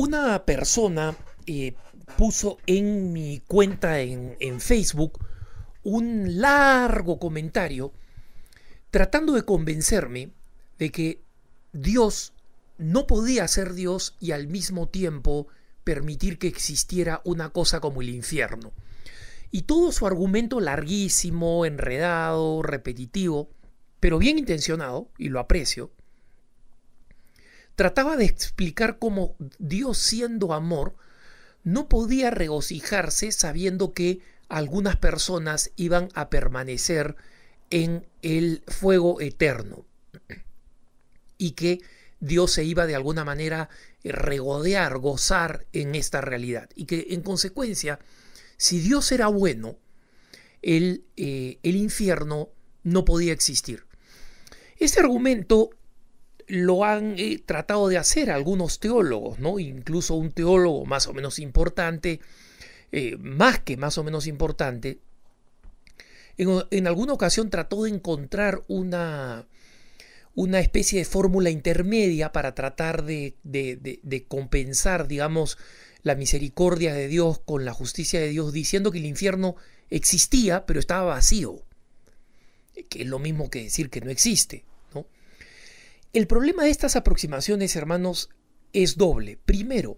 Una persona puso en mi cuenta en Facebook un largo comentario tratando de convencerme de que Dios no podía ser Dios y al mismo tiempo permitir que existiera una cosa como el infierno. Y todo su argumento larguísimo, enredado, repetitivo, pero bien intencionado, y lo aprecio, trataba de explicar cómo Dios, siendo amor, no podía regocijarse sabiendo que algunas personas iban a permanecer en el fuego eterno y que Dios se iba de alguna manera regodear, gozar en esta realidad, y que en consecuencia, si Dios era bueno, el infierno no podía existir. Este argumento lo han tratado de hacer algunos teólogos, ¿no? Incluso un teólogo más o menos importante, más que más o menos importante, en alguna ocasión trató de encontrar una especie de fórmula intermedia para tratar de compensar, digamos, la misericordia de Dios con la justicia de Dios, diciendo que el infierno existía, pero estaba vacío, que es lo mismo que decir que no existe, ¿no? El problema de estas aproximaciones, hermanos, es doble. Primero,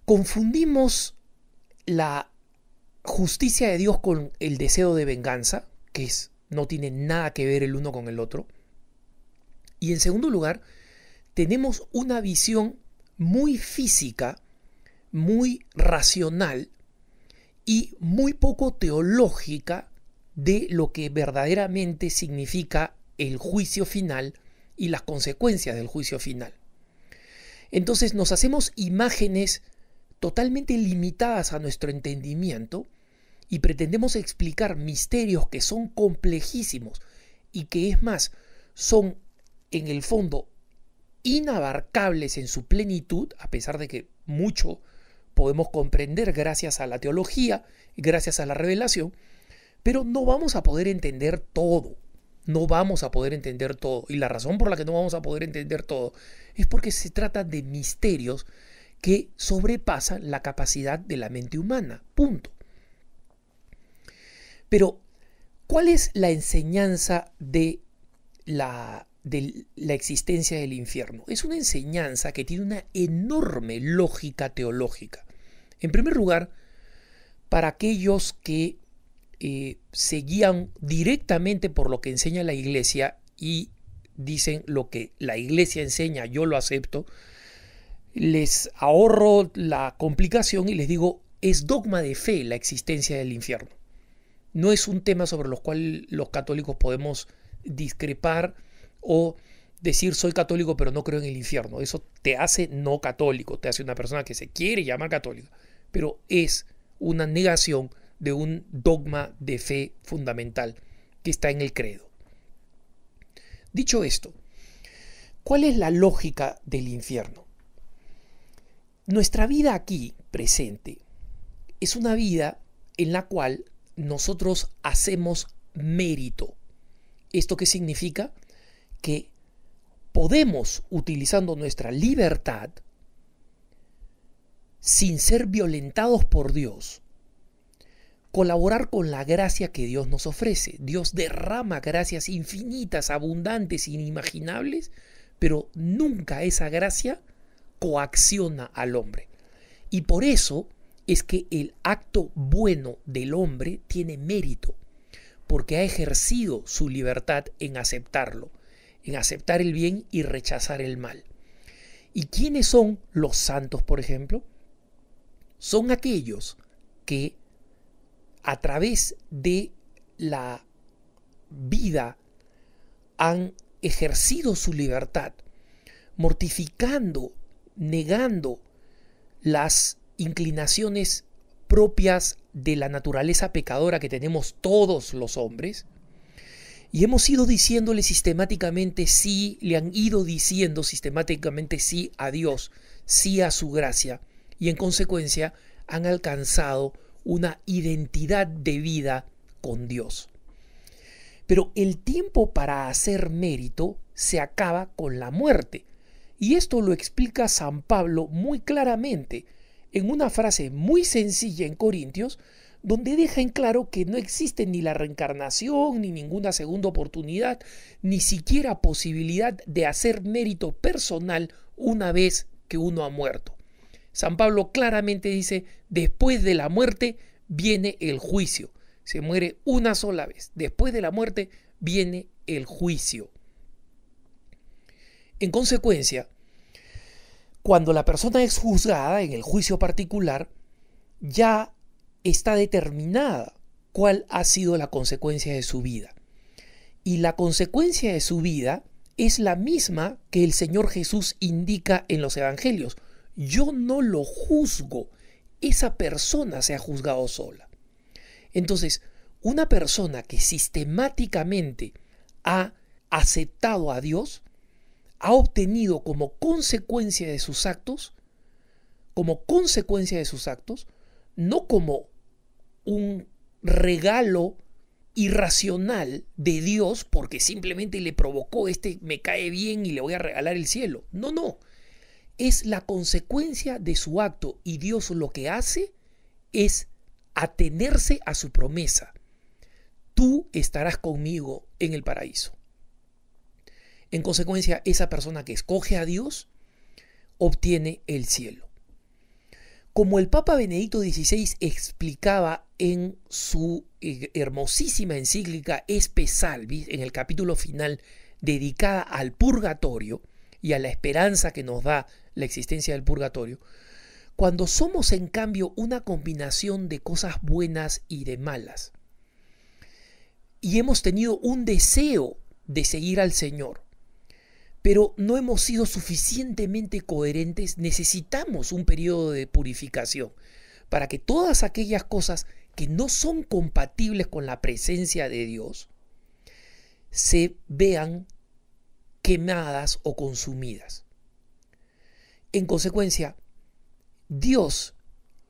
confundimos la justicia de Dios con el deseo de venganza, que no tiene nada que ver el uno con el otro. Y en segundo lugar, tenemos una visión muy física, muy racional y muy poco teológica de lo que verdaderamente significa el juicio final y las consecuencias del juicio final. Entonces nos hacemos imágenes totalmente limitadas a nuestro entendimiento y pretendemos explicar misterios que son complejísimos y que, es más, son en el fondo inabarcables en su plenitud, a pesar de que mucho podemos comprender gracias a la teología y gracias a la revelación, pero no vamos a poder entender todo. No vamos a poder entender todo. Y la razón por la que no vamos a poder entender todo es porque se trata de misterios que sobrepasan la capacidad de la mente humana. Punto. Pero, ¿cuál es la enseñanza de la existencia del infierno? Es una enseñanza que tiene una enorme lógica teológica. En primer lugar, para aquellos que se guían directamente por lo que enseña la Iglesia y dicen lo que la Iglesia enseña, yo lo acepto, les ahorro la complicación y les digo, es dogma de fe la existencia del infierno. No es un tema sobre los cuales los católicos podemos discrepar o decir soy católico pero no creo en el infierno. Eso te hace no católico, te hace una persona que se quiere llamar católica, pero es una negación de un dogma de fe fundamental que está en el credo. Dicho esto, ¿cuál es la lógica del infierno? Nuestra vida aquí presente es una vida en la cual nosotros hacemos mérito. ¿Esto qué significa? Que podemos, utilizando nuestra libertad, sin ser violentados por Dios, colaborar con la gracia que Dios nos ofrece. Dios derrama gracias infinitas, abundantes, inimaginables, pero nunca esa gracia coacciona al hombre. Y por eso es que el acto bueno del hombre tiene mérito, porque ha ejercido su libertad en aceptarlo, en aceptar el bien y rechazar el mal. ¿Y quiénes son los santos, por ejemplo? Son aquellos que a través de la vida han ejercido su libertad, mortificando, negando las inclinaciones propias de la naturaleza pecadora que tenemos todos los hombres, y hemos ido diciéndole sistemáticamente sí, le han ido diciendo sistemáticamente sí a Dios, sí a su gracia, y en consecuencia han alcanzado una identidad de vida con Dios. Pero el tiempo para hacer mérito se acaba con la muerte. Y esto lo explica San Pablo muy claramente en una frase muy sencilla en Corintios, donde deja en claro que no existe ni la reencarnación, ni ninguna segunda oportunidad, ni siquiera posibilidad de hacer mérito personal una vez que uno ha muerto. San Pablo claramente dice, después de la muerte viene el juicio. Se muere una sola vez. Después de la muerte viene el juicio. En consecuencia, cuando la persona es juzgada en el juicio particular, ya está determinada cuál ha sido la consecuencia de su vida. Y la consecuencia de su vida es la misma que el Señor Jesús indica en los evangelios. Yo no lo juzgo, esa persona se ha juzgado sola. Entonces, una persona que sistemáticamente ha aceptado a Dios, ha obtenido como consecuencia de sus actos, no como un regalo irracional de Dios porque simplemente le provocó me cae bien y le voy a regalar el cielo. No. Es la consecuencia de su acto y Dios lo que hace es atenerse a su promesa. Tú estarás conmigo en el paraíso. En consecuencia, esa persona que escoge a Dios obtiene el cielo. Como el Papa Benedicto XVI explicaba en su hermosísima encíclica Espe Salvi, en el capítulo final dedicada al purgatorio y a la esperanza que nos da la existencia del purgatorio, cuando somos en cambio una combinación de cosas buenas y de malas, y hemos tenido un deseo de seguir al Señor, pero no hemos sido suficientemente coherentes, necesitamos un periodo de purificación para que todas aquellas cosas que no son compatibles con la presencia de Dios se vean quemadas o consumidas. En consecuencia, Dios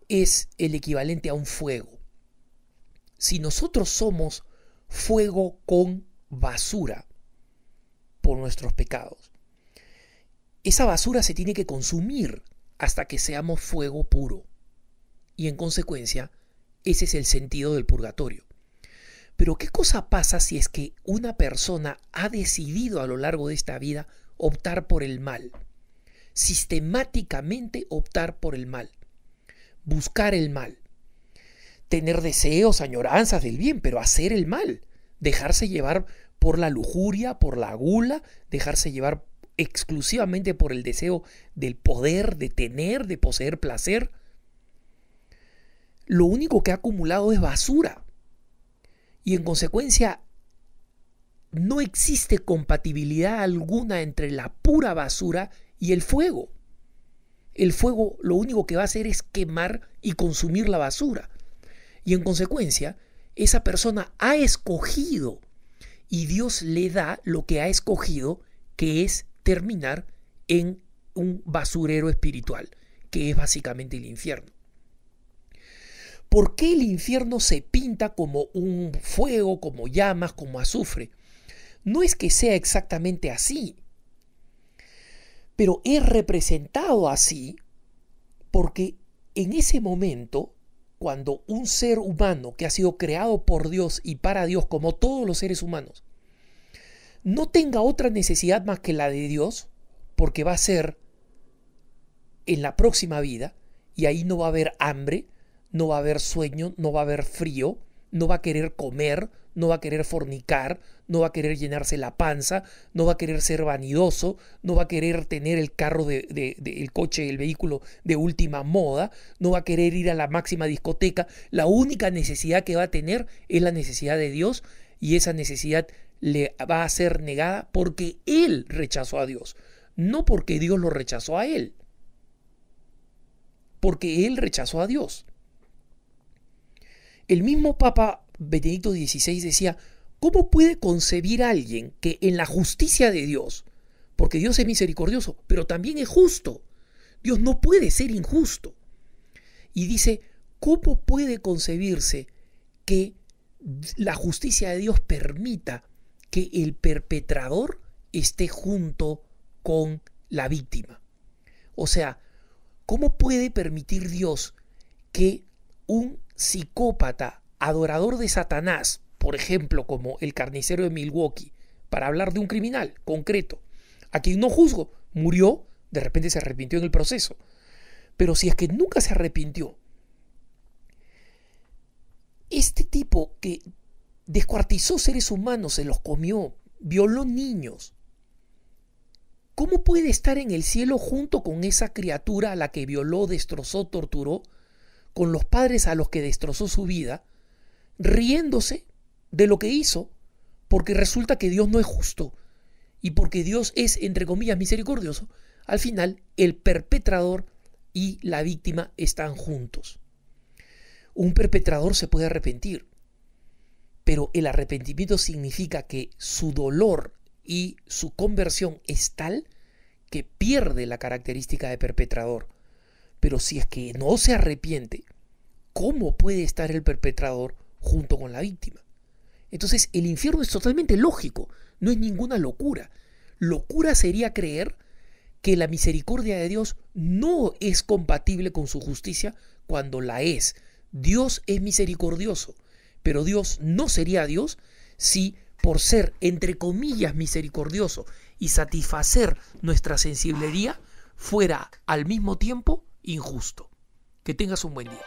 es el equivalente a un fuego. Si nosotros somos fuego con basura por nuestros pecados, esa basura se tiene que consumir hasta que seamos fuego puro. Y en consecuencia, ese es el sentido del purgatorio. Pero ¿qué cosa pasa si es que una persona ha decidido a lo largo de esta vida optar por el mal? Sistemáticamente optar por el mal, buscar el mal, tener deseos, añoranzas del bien, pero hacer el mal, dejarse llevar por la lujuria, por la gula, dejarse llevar exclusivamente por el deseo del poder, de tener, de poseer placer. Lo único que ha acumulado es basura. Y en consecuencia, no existe compatibilidad alguna entre la pura basura y el fuego. El fuego lo único que va a hacer es quemar y consumir la basura. Y en consecuencia, esa persona ha escogido y Dios le da lo que ha escogido, que es terminar en un basurero espiritual, que es básicamente el infierno. ¿Por qué el infierno se pinta como un fuego, como llamas, como azufre? No es que sea exactamente así, pero es representado así porque en ese momento, cuando un ser humano que ha sido creado por Dios y para Dios, como todos los seres humanos, no tenga otra necesidad más que la de Dios, porque va a ser en la próxima vida, y ahí no va a haber hambre, no va a haber sueño, no va a haber frío, no va a querer comer, no va a querer fornicar, no va a querer llenarse la panza, no va a querer ser vanidoso, no va a querer tener el carro, el coche, el vehículo de última moda, no va a querer ir a la máxima discoteca. La única necesidad que va a tener es la necesidad de Dios, y esa necesidad le va a ser negada porque él rechazó a Dios, no porque Dios lo rechazó a él, porque él rechazó a Dios. El mismo Papa Benedicto XVI decía, ¿cómo puede concebir alguien que en la justicia de Dios, porque Dios es misericordioso, pero también es justo, Dios no puede ser injusto? Y dice, ¿cómo puede concebirse que la justicia de Dios permita que el perpetrador esté junto con la víctima. O sea, ¿cómo puede permitir Dios que un psicópata, adorador de Satanás, por ejemplo, como el carnicero de Milwaukee, para hablar de un criminal concreto, a quien no juzgo, murió, de repente se arrepintió en el proceso? Pero si es que nunca se arrepintió, este tipo que descuartizó seres humanos, se los comió, violó niños, ¿cómo puede estar en el cielo junto con esa criatura a la que violó, destrozó, torturó, con los padres a los que destrozó su vida, riéndose de lo que hizo, porque resulta que Dios no es justo y porque Dios es, entre comillas, misericordioso? Al final, el perpetrador y la víctima están juntos. Un perpetrador se puede arrepentir, pero el arrepentimiento significa que su dolor y su conversión es tal que pierde la característica de perpetrador. Pero si es que no se arrepiente, ¿cómo puede estar el perpetrador junto con la víctima? Entonces el infierno es totalmente lógico, no es ninguna locura. Locura sería creer que la misericordia de Dios no es compatible con su justicia cuando la es. Dios es misericordioso, pero Dios no sería Dios si, por ser, entre comillas, misericordioso y satisfacer nuestra sensibilidad, fuera al mismo tiempo injusto. Que tengas un buen día.